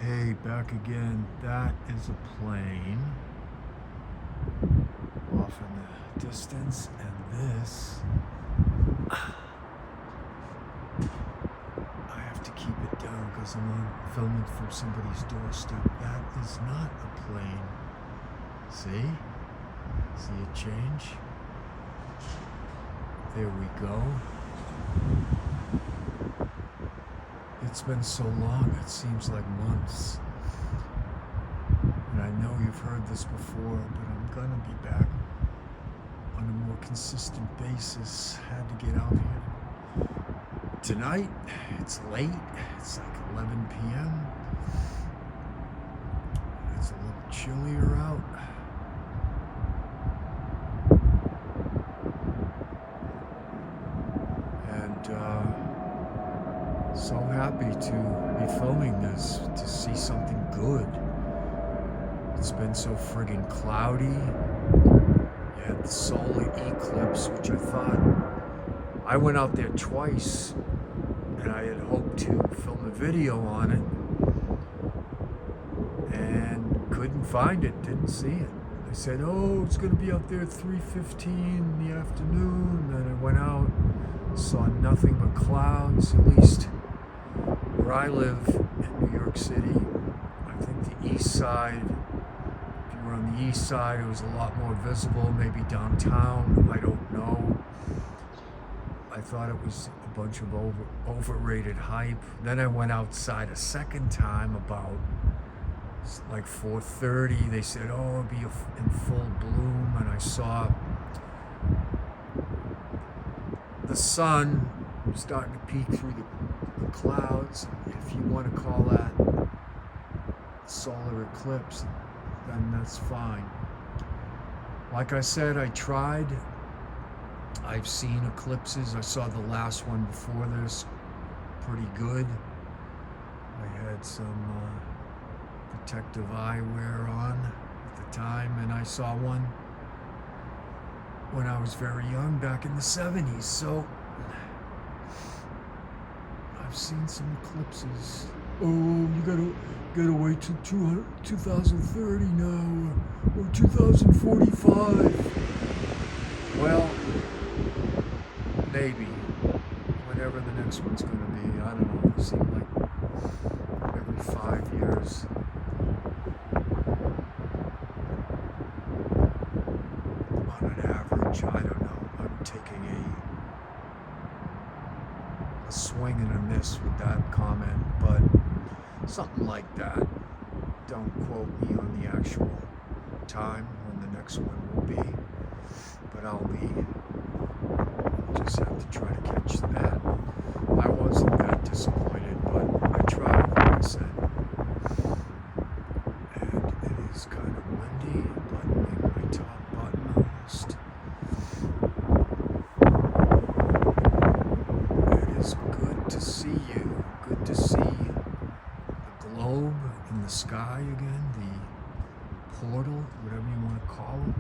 Hey, back again. That is a plane off in the distance, and this, I have to keep it down because I'm filming from somebody's doorstep. That is not a plane. See? See it change? There we go. It's been so long, it seems like months. And I know you've heard this before, but I'm gonna be back on a more consistent basis. Had to get out here. Tonight, it's late. It's like 11 p.m. It's a little chillier out. And so happy to be filming this, to see something good. It's been so friggin' cloudy. You had the solar eclipse, which I went out there twice, and I had hoped to film a video on it, and couldn't find it, didn't see it. I said, oh, it's gonna be out there at 3:15 in the afternoon. And then I went out, saw nothing but clouds, at least where I live in New York City. I think the east side, if you were on the east side, it was a lot more visible, maybe downtown, I don't know. I thought it was a bunch of overrated hype. Then I went outside a second time about like 4:30. They said, oh, it'll be in full bloom, and I saw the sun starting to peek through the clouds. If you want to call that solar eclipse, then that's fine. Like I said, I tried. I've seen eclipses. I saw the last one before this, pretty good. I had some protective eyewear on at the time, and I saw one when I was very young, back in the 70s. So I've seen some eclipses. Oh, you gotta wait till 2030 now, or 2045. Well, maybe. Whenever the next one's gonna be, I don't know. It seems like every 5 years. On an average, I don't know. I'm taking a swing and a miss with that comment, but something like that. Don't quote me on the actual time when the next one will be, but I'll just have to try to catch that. I wasn't that disappointed, but I tried, like I said. And it is kind of windy, buttoning my top button almost. It is good to see you. Good to see the globe in the sky again, the portal, whatever you want to call it.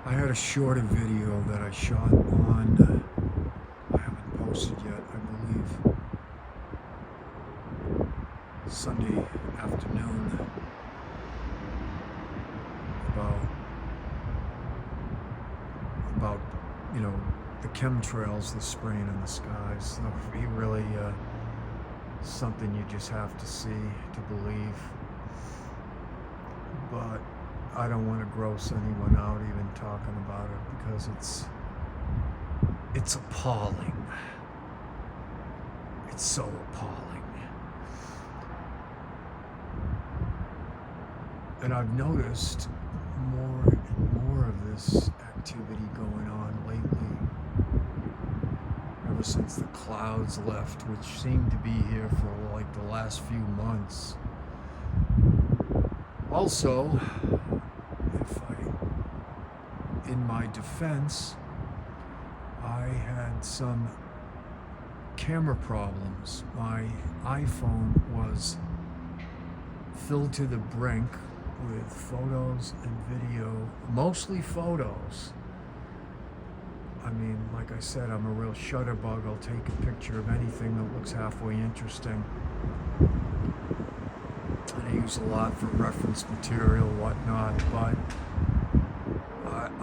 I had a shorter video that I shot on, I haven't posted yet, I believe, Sunday afternoon, about the chemtrails, the spraying in the skies. He really something you just have to see to believe. But I don't want to gross anyone out even talking about it, because it's appalling. It's so appalling. And I've noticed more and more of this activity going on lately, ever since the clouds left, which seemed to be here for like the last few months. Also, if I defense, I had some camera problems. My iPhone was filled to the brink with photos and video, mostly photos. I mean, like I said, I'm a real shutterbug. I'll take a picture of anything that looks halfway interesting. And I use a lot for reference material, whatnot, but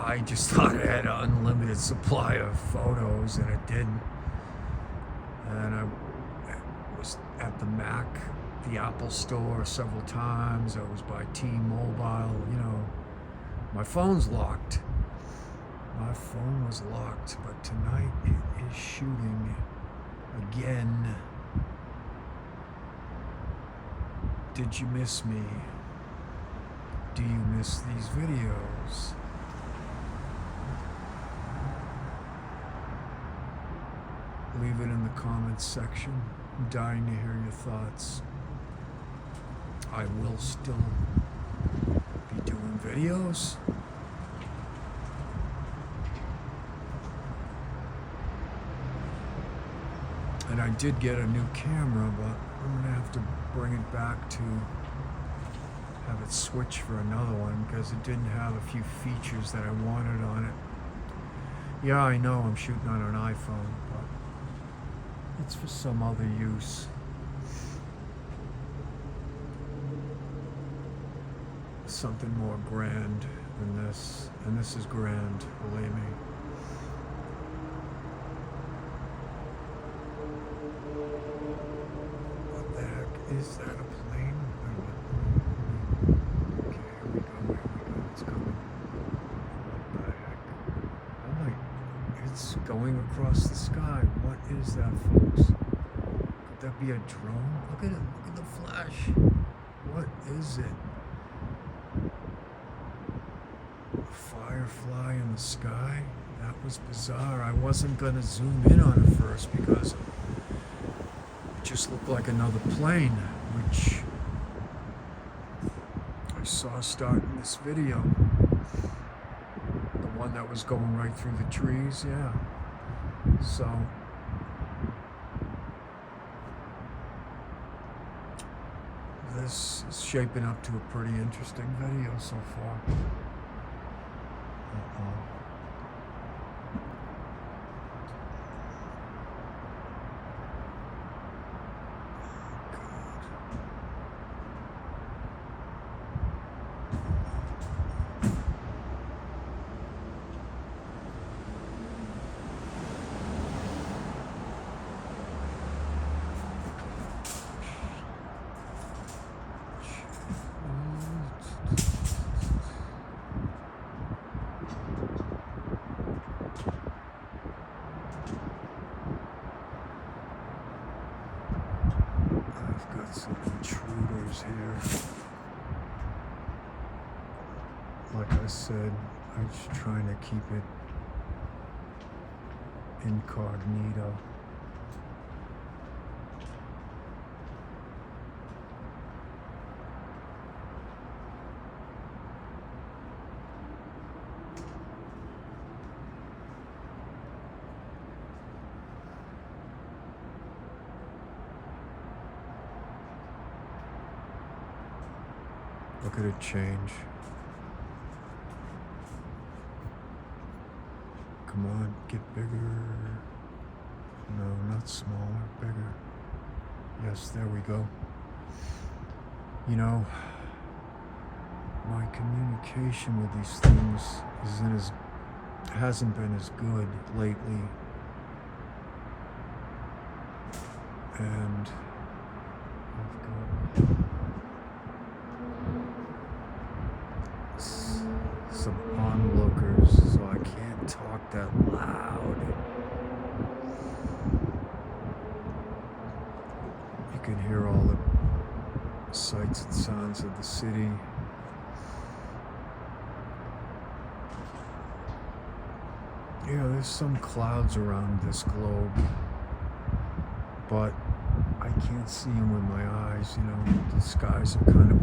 I just thought I had an unlimited supply of photos, and it didn't. And I was at the Mac, the Apple store several times. I was by T-Mobile, my phone's locked. My phone was locked, but tonight it is shooting again. Did you miss me? Do you miss these videos? Leave it in the comments section. I'm dying to hear your thoughts. I will still be doing videos. And I did get a new camera, but I'm gonna have to bring it back to have it switch for another one because it didn't have a few features that I wanted on it. Yeah, I know I'm shooting on an iPhone, but it's for some other use. Something more grand than this, and this is grand, believe me. What the heck is that, a plane? Okay, here we go, it's coming. What the heck? Oh my, it's going across the sky. What is that, folks? Could that be a drone? Look at it, look at the flash. What is it? A firefly in the sky? That was bizarre. I wasn't gonna zoom in on it first because it just looked like another plane, which I saw starting this video. The one that was going right through the trees, yeah. So this is shaping up to a pretty interesting video so far. Some intruders here. Like I said, I'm just trying to keep it incognito. Look at it change. Come on, get bigger. No, not smaller, bigger. Yes, there we go. My communication with these things hasn't been as good lately. And I've got some onlookers, so I can't talk that loud. You can hear all the sights and sounds of the city. Yeah, there's some clouds around this globe, but I can't see them with my eyes. The skies are kind of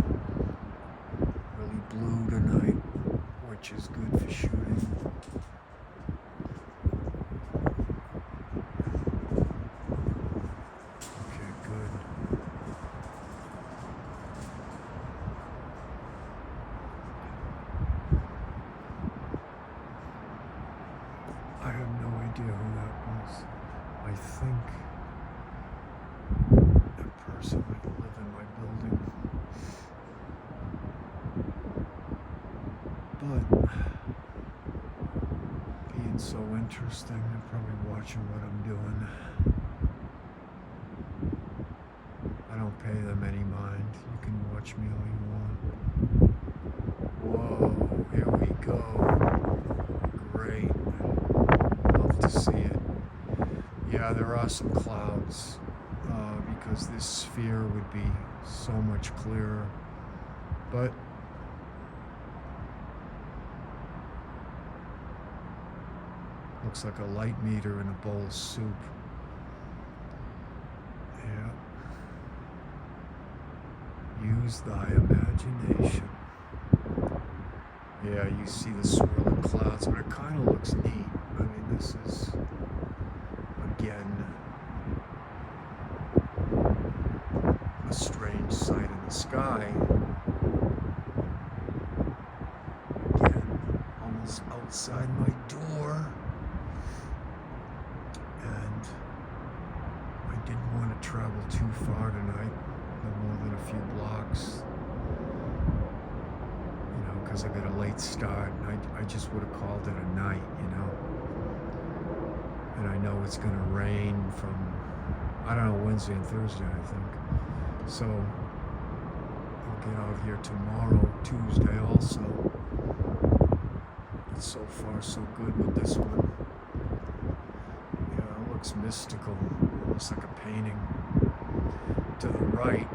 really blue tonight, which is good for shooting. But being so interesting, they're probably watching what I'm doing. I don't pay them any mind. You can watch me all you want. Whoa, here we go. Great. Love to see it. Yeah, there are some clouds because this sphere would be so much clearer. But looks like a light meter in a bowl of soup. Yeah. Use thy imagination. Yeah, you see the swirling clouds, but it kind of looks neat. I mean, this is, again, a strange sight in the sky. Again, almost outside my door. And I didn't want to travel too far tonight, no more than a few blocks. Because I got a late start, and I just would have called it a night, And I know it's going to rain from, I don't know, Wednesday and Thursday, I think. So I'll get out here tomorrow, Tuesday also. But so far so good with this one. Yeah, it looks mystical, almost like a painting. To the right,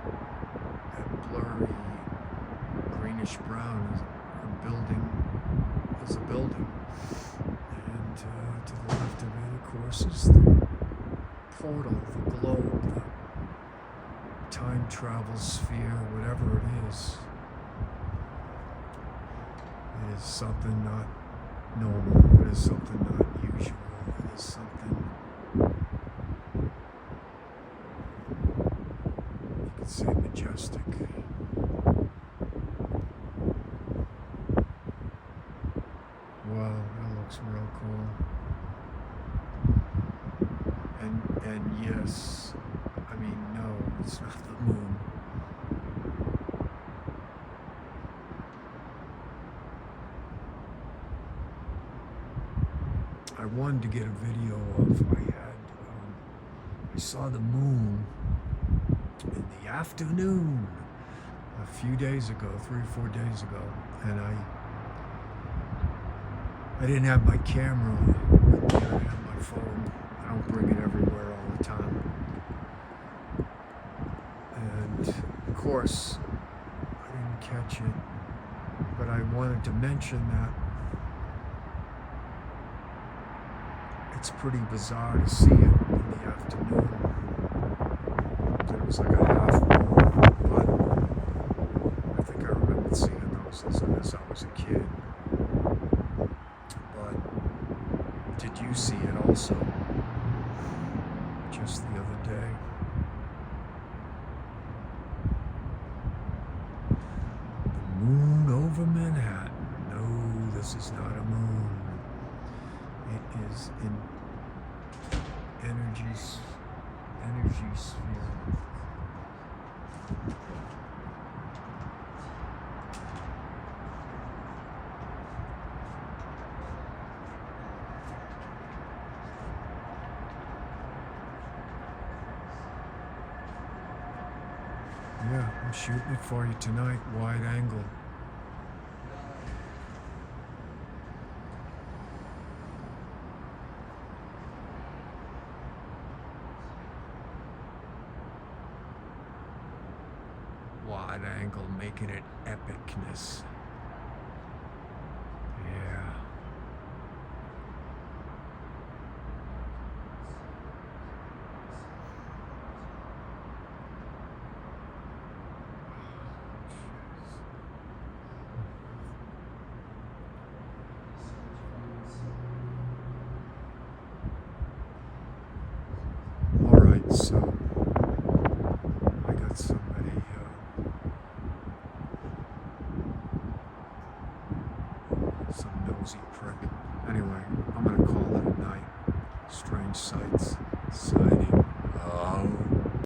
that blurry greenish brown is a building, and to the left of it, of course, is the portal, the globe, the time travel sphere, whatever it is. It is something not normal. It is something not usual. It is something, you could say, majestic. Wow, that looks real cool. And yes, I mean, no, it's not the moon. I wanted to get a video of, I saw the moon in the afternoon a few days ago, 3 or 4 days ago, and I didn't have my camera with me. I didn't have my phone. I don't bring it everywhere all the time. And of course, I didn't catch it. But I wanted to mention that it's pretty bizarre to see it in the afternoon. It was like a half moon, but I think I remember seeing those as I was a kid. Did you see it also? Just the other day. The moon over Manhattan. No, this is not a moon. It is an energy sphere. Yeah, I'm shooting it for you tonight, wide angle. Wide angle, making it epicness. Yeah. All right, so I got somebody. Some nosy prick. Anyway, I'm gonna call it a night. Strange sights.